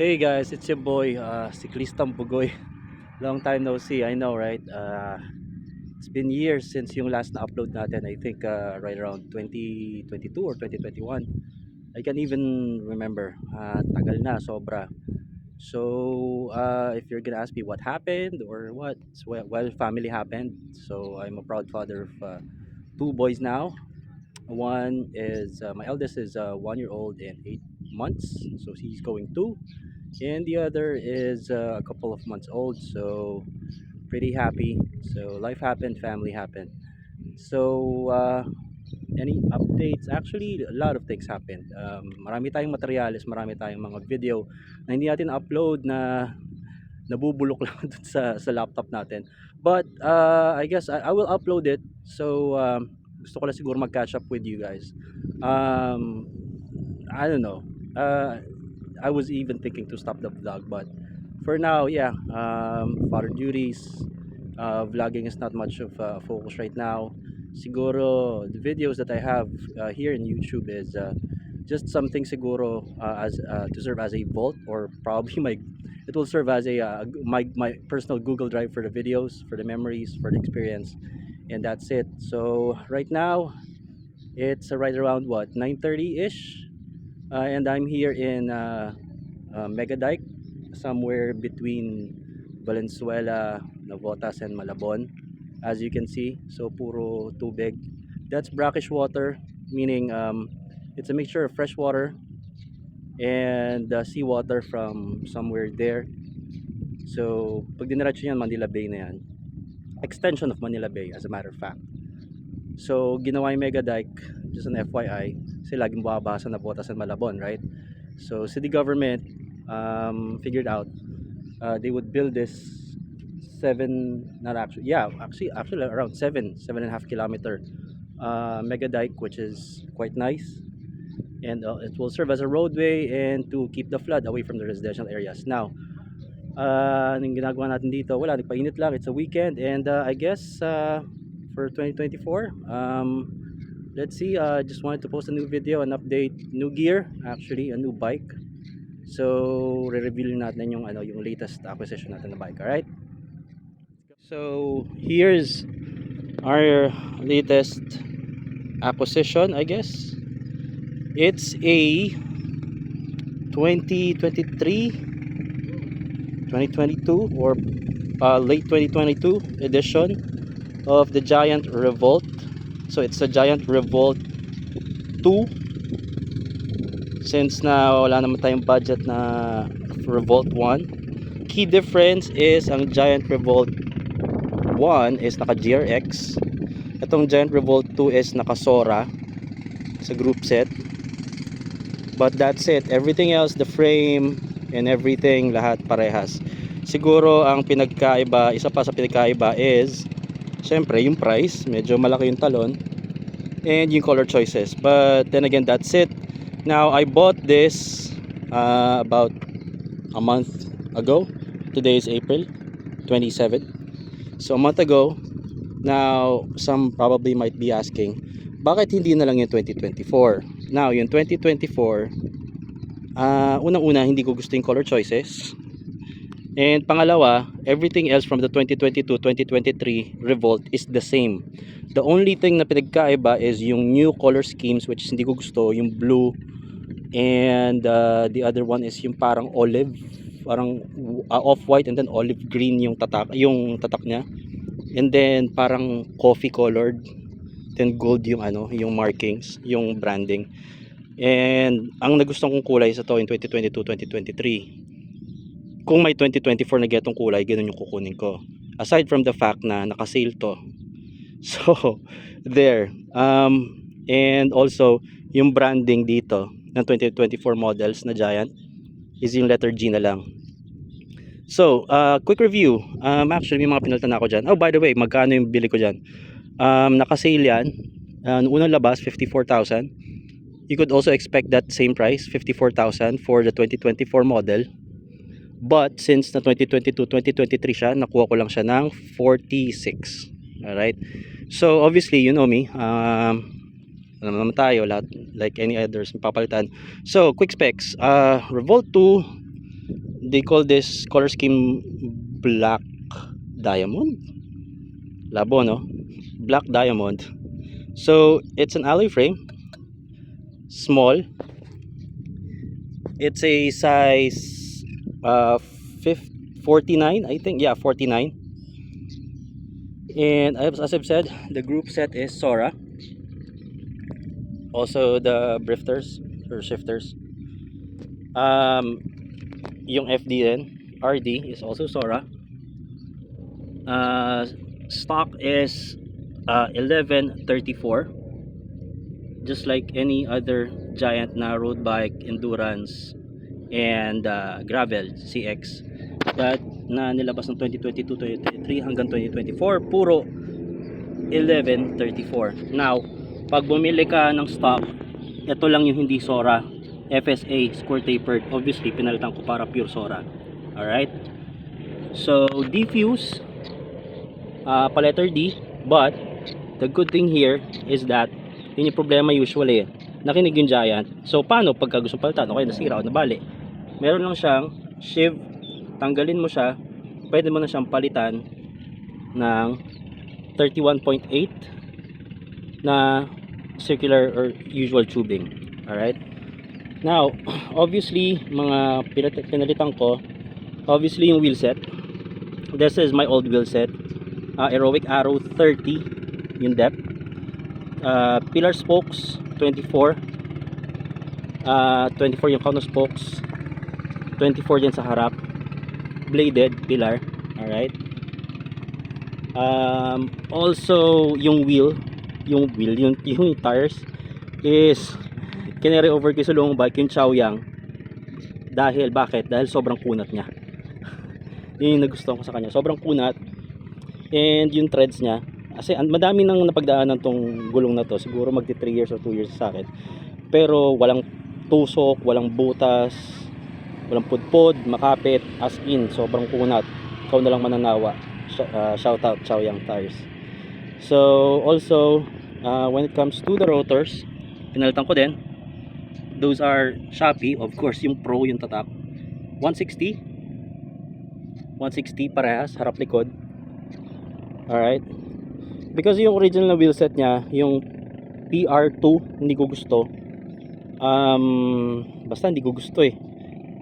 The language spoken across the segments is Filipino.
Hey guys, it's your boy, Siklistang Bugoy. Long time no see, I know, right? It's been years since yung last na upload natin. I think right around 2022 or 2021. I can't even remember. Tagal na, sobra. So, if you're gonna ask me what happened or what, well, family happened. So, I'm a proud father of two boys now. One is, my eldest is 1 year old and 8 months. So, he's going two, and the other is a couple of months old, so pretty happy. So life happened, family happened. So any updates? Actually, a lot of things happened. Marami tayong materials, marami tayong mga video na hindi natin upload, na nabubulok lang dun sa laptop natin. But I guess I will upload it. So gusto ko lang siguro mag-catch up with you guys. um, I don't know. I was even thinking to stop the vlog, but for now, yeah, father duties, vlogging is not much of a focus right now. Siguro the videos that I have here in YouTube is just something siguro as to serve as a vault, or probably my it will serve as a my personal Google Drive for the videos, for the memories, for the experience, and that's it. So right now it's right around what, 9:30 ish, and I'm here in Megadike, somewhere between Valenzuela, Navotas, and Malabon. As you can see, so puro tubig. That's brackish water, meaning it's a mixture of fresh water and seawater from somewhere there. So pag diniretso yan, Manila Bay na yan. Extension of Manila Bay, as a matter of fact. So ginawa yung Mega Dike, just an FYI, kasi laging buwabasa na Botas and Malabon, right? So city government figured out they would build this seven, not actually, yeah, actually around 7.5 kilometer Mega Dike, which is quite nice, and it will serve as a roadway and to keep the flood away from the residential areas. Now anong ginagawa natin dito? Wala, nagpainit lang, it's a weekend, and I guess for 2024, let's see, just wanted to post a new video, an update, new gear, actually a new bike. So re-review natin yung yung latest acquisition natin na bike. All right, so here's our latest acquisition. I guess it's a 2022 or late 2022 edition of the Giant Revolt. So it's a Giant Revolt 2, since na wala naman tayong budget na Revolt 1. Key difference is ang Giant Revolt 1 is naka GRX, itong Giant Revolt 2 is naka Sora sa group set. But that's it, everything else, the frame and everything, lahat parehas. Siguro ang pinagkaiba, isa pa sa pinagkaiba is syempre yung price, medyo malaki yung talon, and yung color choices. But then again, that's it. Now I bought this about a month ago. Today is April 27. So a month ago. Now some probably might be asking, bakit hindi na lang yung 2024? Now yung 2024, unang-una, hindi ko gusto yung color choices. And pangalawa, everything else from the 2022-2023 Revolt is the same. The only thing na pinagkaiba is yung new color schemes, which hindi ko gusto, yung blue, and the other one is yung parang olive, parang off-white and then olive green yung tatak niya. And then parang coffee colored, then gold yung yung markings, yung branding. And ang nagustuhan kong kulay sa to in 2022-2023. Kung may 2024 na getong kulay, ganun yung kukunin ko. Aside from the fact na naka-sale to. So, there. And also, yung branding dito ng 2024 models na Giant is yung letter G na lang. So, quick review. Actually, may mga pinalitan na ako dyan. Oh, by the way, magkano yung bili ko dyan? Naka-sale yan. Unang labas, 54,000. You could also expect that same price, 54,000 for the 2024 model. But since na 2022-2023 siya, nakuha ko lang siya ng 46. Alright? So, obviously, you know me. Alam naman tayo, lahat, like any others, papalitan. So, quick specs. Revolt 2, they call this color scheme black diamond. Labo, no? Black diamond. So it's an alloy frame, small. It's a size 49, I think. Yeah, 49. And as I've said, the group set is Sora. Also the drifters or shifters. Yung FD din, RD is also Sora. Stock is 1134, just like any other giant na road bike, endurance, and gravel CX that na nilabas ng 2022, 2023 hanggang 2024, puro 1134. Now, pag bumili ka ng stock, ito lang yung hindi Sora, FSA square tapered. Obviously pinalitan ko para pure Sora. Alright, so diffuse, pa letter D. But the good thing here is that yun yung problema usually, nakinig yung giant. So paano pagka gusto palitan, okay, nasira o nabali, meron lang siyang shiv, tanggalin mo siya, pwede mo na siyang palitan ng 31.8 na circular or usual tubing. Alright, now obviously mga pinalitan ko, obviously yung wheel set. This is my old wheel set, Aerowick Arrow 30 yung depth. Pillar spokes 24, 24 yung counter spokes, 24 din sa harap, bladed pillar. Alright, also yung yung tires is kinary over ko sa long bike yung Chaoyang. Dahil bakit? Dahil sobrang kunat niya. Yun yung nagustuhan ko sa kanya, sobrang kunat. And yung treads niya, kasi madami nang napagdaanan tong gulong na to, siguro magti 3 years or 2 years sa akin, pero walang tusok, walang butas, walang pudpod, makapit, as in sobrang kunat. Ikaw na lang mananawa. Shout out Chaoyang tires. So also when it comes to the rotors, pinalitan ko din. Those are Shopee, of course, yung Pro, yung tatak 160 parehas, harap likod. Alright, because yung original na wheelset niya, yung PR2, hindi ko gusto. Basta hindi ko gusto eh.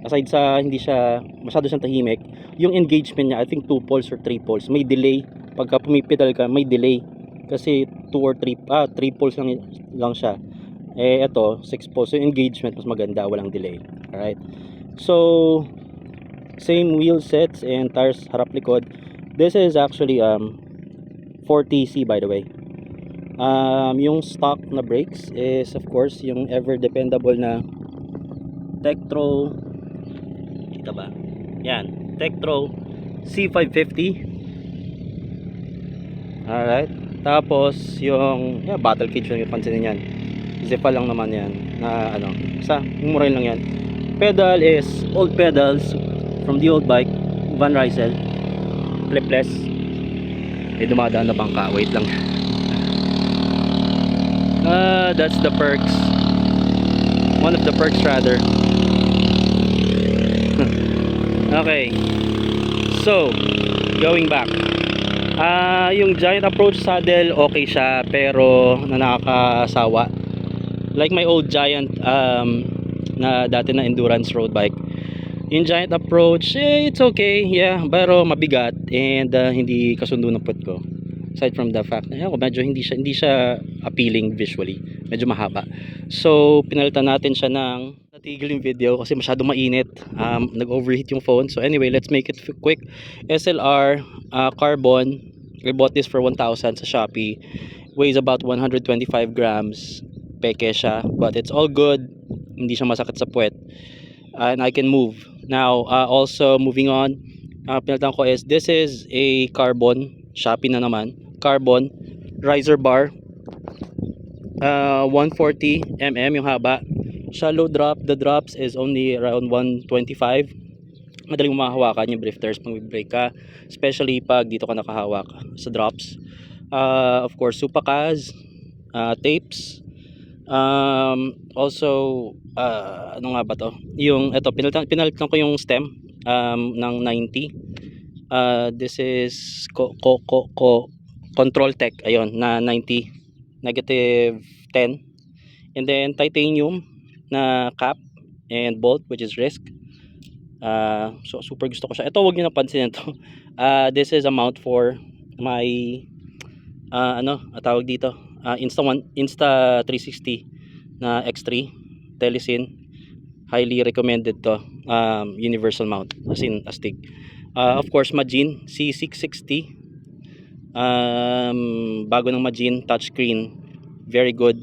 Aside sa hindi siya masyado siyang tahimik, yung engagement niya, I think 2 poles or 3 poles, may delay. Pagka pumipedal ka, may delay. Kasi 2 or 3 poles lang siya. Eh ito 6 poles, so engagement mas maganda, walang delay. Alright, so same wheel sets and tires harap likod. This is actually 40C by the way. Yung stock na brakes is of course yung ever dependable na Tektro, kita ba? Yan, Tektro C550. Alright, tapos yung battle cage lang yung pansinin yan, Zepa lang naman yan na ano, mura lang yan. Pedal is old pedals from the old bike, Van Rysel, flipless. May dumadaan na bangka, wait lang. That's the perks, one of the perks rather. Okay, so going back, yung Giant Approach saddle okay siya, pero nakakasawa. Like my old Giant na dati na endurance road bike, yung Giant Approach, it's okay, yeah, pero mabigat and hindi kasundo ng puwet ko. Aside from the fact na medyo hindi siya appealing visually, medyo mahaba. So pinalitan natin siya ng, natigil yung video kasi masyado mainit, nag-overheat yung phone. So anyway, let's make it quick. SLR carbon, I bought this for 1,000 sa Shopee, weighs about 125 grams. Peke siya, but it's all good, hindi siya masakit sa puwet, and I can move. Now also moving on, pinalitan ko is, this is a carbon, Shopee na naman, carbon riser bar, 140 mm yung haba. Shallow drop, the drops is only around 125. Madaling mahawakan yung drifters pag brake ka, especially pag dito ka nakahawak sa drops. Of course Supacaz, tapes. Also ano nga ba to, yung ito, pinalitan ko yung stem, ng 90. This is Control Tech, ayun, na 90 negative 10. And then titanium na cap and bolt, which is Risk. So super gusto ko siya. Ito, wag niyo napansin ito. This is a mount for my tawag dito, Insta 360 na X3 Telesin. Highly recommended to. Universal mount, as in astig. Of course, Majin C660. Bago ng Majin, touchscreen, very good.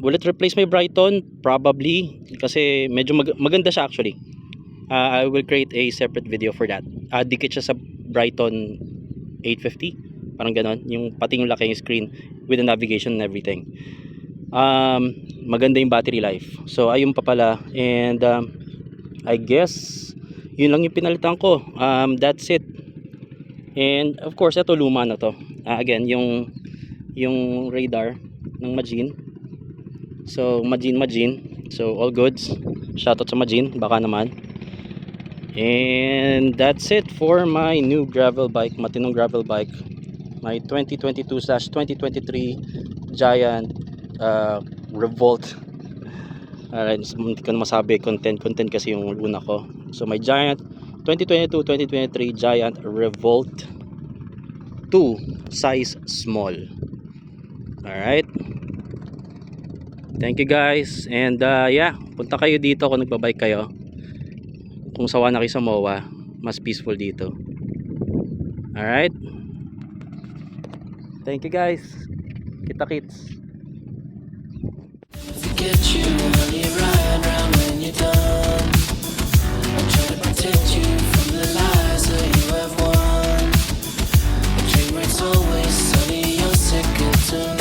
Will it replace my Brighton? Probably, kasi medyo maganda siya actually. I will create a separate video for that. Dikit siya sa Brighton 850, parang ganon, yung pati yung laki yung screen with the navigation and everything. Maganda yung battery life. So ayun pa pala. And I guess yun lang yung pinalitan ko. That's it. And of course, ito luma na to. Again, yung radar ng Majin. So Majin. So all goods. Shoutout sa Majin, baka naman. And that's it for my new gravel bike, matinong gravel bike. My 2022/2023 Giant Revolt. Alright, hindi ko na masabi, content kasi yung una ko. So my Giant 2022-2023 Giant Revolt 2 size small. Alright, thank you guys. And yeah, punta kayo dito kung nagbabike kayo. Kung sawa na kayo sa MOA, mas peaceful dito. Alright, thank you guys. Kita-kits. Get you when you ride round when you're done. I'm trying to protect you from the lies that you have won. The train wreck's always sunny, you're second to none.